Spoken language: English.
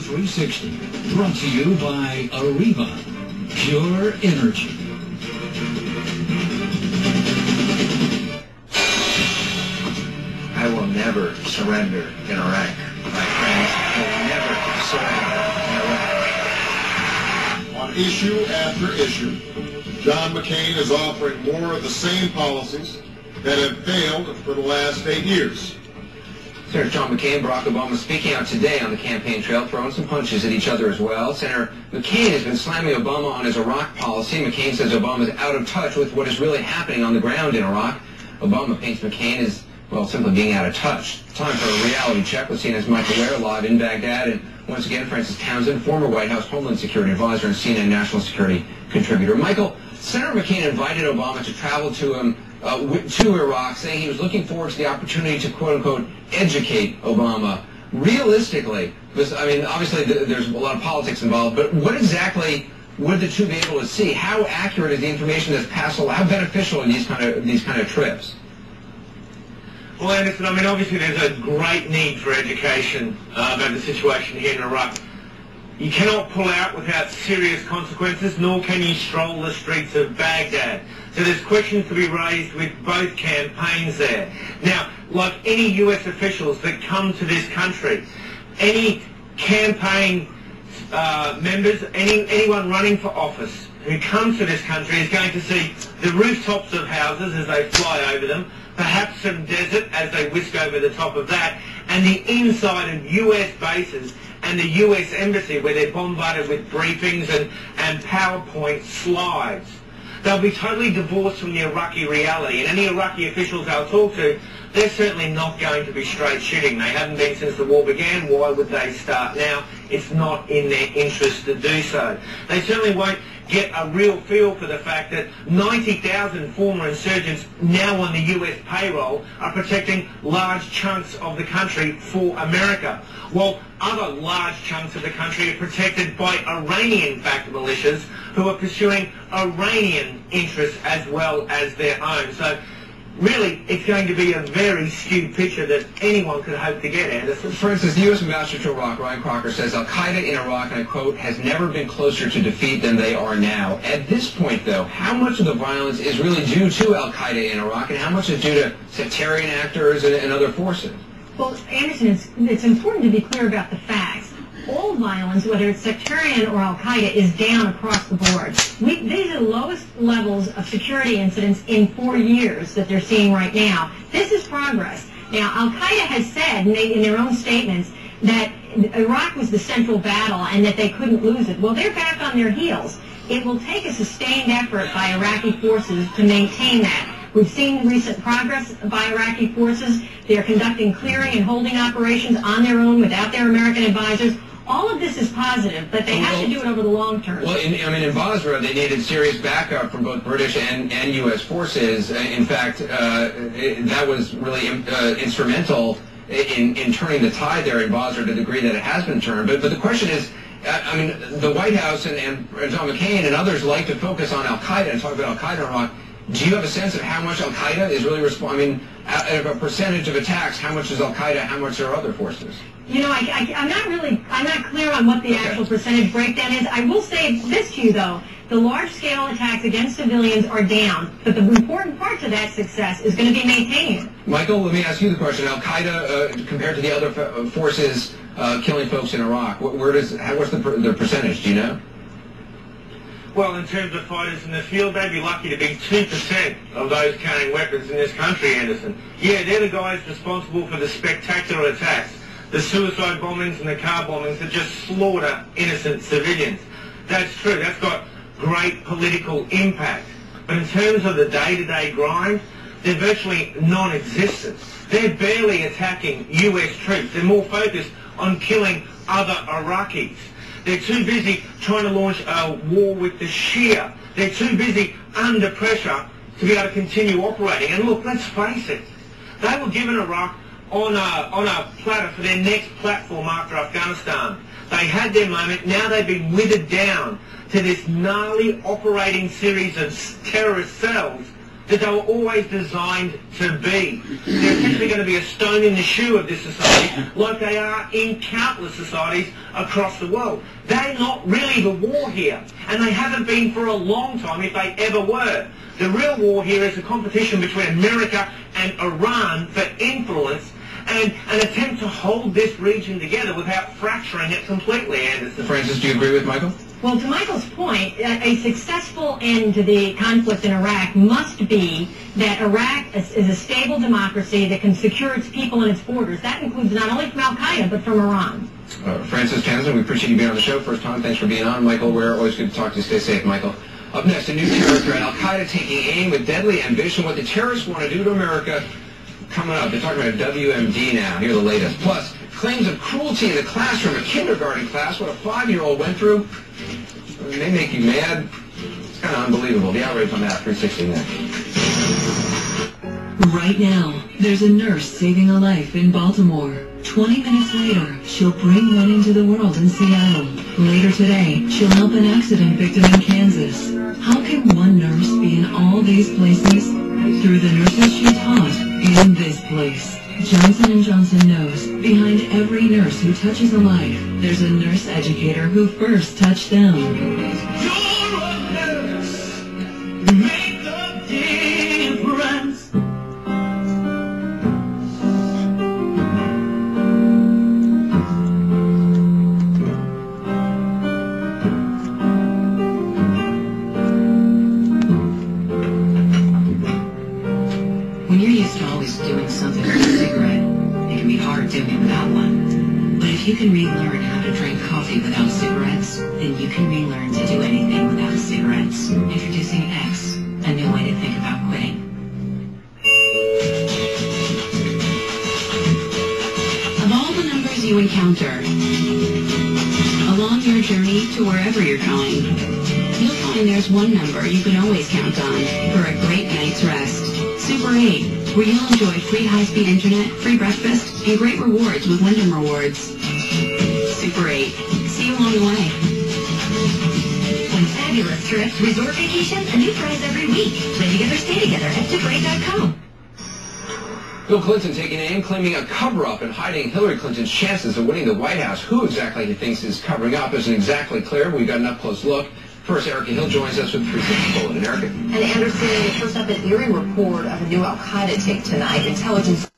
360, brought to you by Arriva, Pure Energy. I will never surrender in Iraq. My friends will never surrender in Iraq. On issue after issue, John McCain is offering more of the same policies that have failed for the last 8 years. Senator John McCain, Barack Obama speaking out today on the campaign trail, throwing some punches at each other as well. Senator McCain has been slamming Obama on his Iraq policy. McCain says Obama is out of touch with what is really happening on the ground in Iraq. Obama paints McCain as, well, simply being out of touch. Time for a reality check with CNN's Michael Ware live in Baghdad. And once again, Francis Townsend, former White House Homeland Security Advisor and CNN National Security Contributor. Michael, Senator McCain invited Obama to travel to Iraq, saying he was looking forward to the opportunity to, quote-unquote, educate Obama. Realistically, because, I mean, obviously there's a lot of politics involved, but what exactly would the two be able to see? How accurate is the information that's passed along? How beneficial are these kind of trips? Well, Anderson, I mean, obviously there's a great need for education about the situation here in Iraq. You cannot pull out without serious consequences, nor can you stroll the streets of Baghdad. So there's questions to be raised with both campaigns there. Now, like any US officials that come to this country, any campaign members, anyone running for office who comes to this country is going to see the rooftops of houses as they fly over them, perhaps some desert as they whisk over the top of that, and the inside of US bases and the US Embassy where they're bombarded with briefings and PowerPoint slides. They'll be totally divorced from the Iraqi reality, and any Iraqi officials I'll talk to, they're certainly not going to be straight shooting. They haven't been since the war began. Why would they start now? It's not in their interest to do so. They certainly won't get a real feel for the fact that 90,000 former insurgents now on the US payroll are protecting large chunks of the country for America, while other large chunks of the country are protected by Iranian-backed militias who are pursuing Iranian interests as well as their own. So really, it's going to be a very skewed picture that anyone could hope to get, Anderson. For instance, the U.S. Ambassador to Iraq, Ryan Crocker, says Al-Qaeda in Iraq, and I quote, has never been closer to defeat than they are now. At this point, though, how much of the violence is really due to Al-Qaeda in Iraq, and how much is due to sectarian actors and other forces? Well, Anderson, it's important to be clear about the facts. All violence, whether it's sectarian or Al-Qaeda, is down across the board. These are the lowest levels of security incidents in 4 years that they're seeing right now. This is progress. Now, Al-Qaeda has said in their own statements that Iraq was the central battle and that they couldn't lose it. Well, they're back on their heels. It will take a sustained effort by Iraqi forces to maintain that. We've seen recent progress by Iraqi forces. They're conducting clearing and holding operations on their own without their American advisors. All of this is positive, but they have to do it over the long term. Well, in Basra, they needed serious backup from both British and U.S. forces. In fact, that was really instrumental in turning the tide there in Basra to the degree that it has been turned. But the question is, I mean, the White House and John McCain and others like to focus on Al-Qaeda and talk about Al-Qaeda in Iraq. Do you have a sense of how much Al-Qaeda is really responding? I mean, a percentage of attacks, how much is Al-Qaeda, how much are other forces? You know, I'm not clear on what the actual percentage breakdown is. I will say this to you, though. The large-scale attacks against civilians are down, but the important part to that success is going to be maintained. Michael, let me ask you the question. Al-Qaeda, compared to the other forces killing folks in Iraq, what's the percentage, do you know? Well, in terms of fighters in the field, they'd be lucky to be 2% of those carrying weapons in this country, Anderson. Yeah, they're the guys responsible for the spectacular attacks, the suicide bombings and the car bombings that just slaughter innocent civilians. That's true. That's got great political impact. But in terms of the day-to-day grind, they're virtually non-existent. They're barely attacking US troops. They're more focused on killing other Iraqis. They're too busy trying to launch a war with the Shia. They're too busy under pressure to be able to continue operating. And look, let's face it, they were given Iraq on a platter for their next platform after Afghanistan. They had their moment. Now they've been withered down to this gnarly operating series of terrorist cells that they were always designed to be. They're essentially going to be a stone in the shoe of this society, like they are in countless societies across the world. They're not really the war here, and they haven't been for a long time if they ever were. The real war here is a competition between America and Iran for influence, and an attempt to hold this region together without fracturing it completely, Anderson. Francis, do you agree with Michael? Well, to Michael's point, a successful end to the conflict in Iraq must be that Iraq is a stable democracy that can secure its people and its borders. That includes not only from Al-Qaeda, but from Iran. Francis Townsend, we appreciate you being on the show. First time, thanks for being on. Michael Ware, always good to talk to you. Stay safe, Michael. Up next, a new terror threat. Al-Qaeda taking aim with deadly ambition. What the terrorists want to do to America coming up. They're talking about WMD now. Hear the latest. Plus, claims of cruelty in the classroom, a kindergarten class, what a 5-year-old went through. It may make you mad. It's kind of unbelievable. The outrage on that, 360 next. Right now, there's a nurse saving a life in Baltimore. 20 minutes later, she'll bring one into the world in Seattle. Later today, she'll help an accident victim in Kansas. How can one nurse be in all these places? Through the nurses she taught in this place. Johnson & Johnson knows behind every nurse who touches a life, there's a nurse educator who first touched them. You're a nurse. Make the difference. When you're used to always doing something with a cigarette, it can be hard doing it without one. But if you can relearn how to drink coffee without cigarettes, then you can relearn to do anything without cigarettes. Introducing X, a new way to think about quitting. Of all the numbers you encounter along your journey to wherever you're going, you'll find there's one number you can always count on for a great night's rest. Super 8, where you'll enjoy free high-speed internet, free breakfast, and great rewards with Wyndham Rewards. Super 8. See you along the way. On fabulous trips, resort vacations, a new prize every week. Play together, stay together at super8.com. Bill Clinton taking aim, claiming a cover-up and hiding Hillary Clinton's chances of winning the White House. Who exactly he thinks is covering up isn't exactly clear. We've got an up-close look. First, Erica Hill joins us with 360 Bulletin. Erica? And Anderson, first up, an eerie report of a new Al-Qaeda take tonight. Intelligence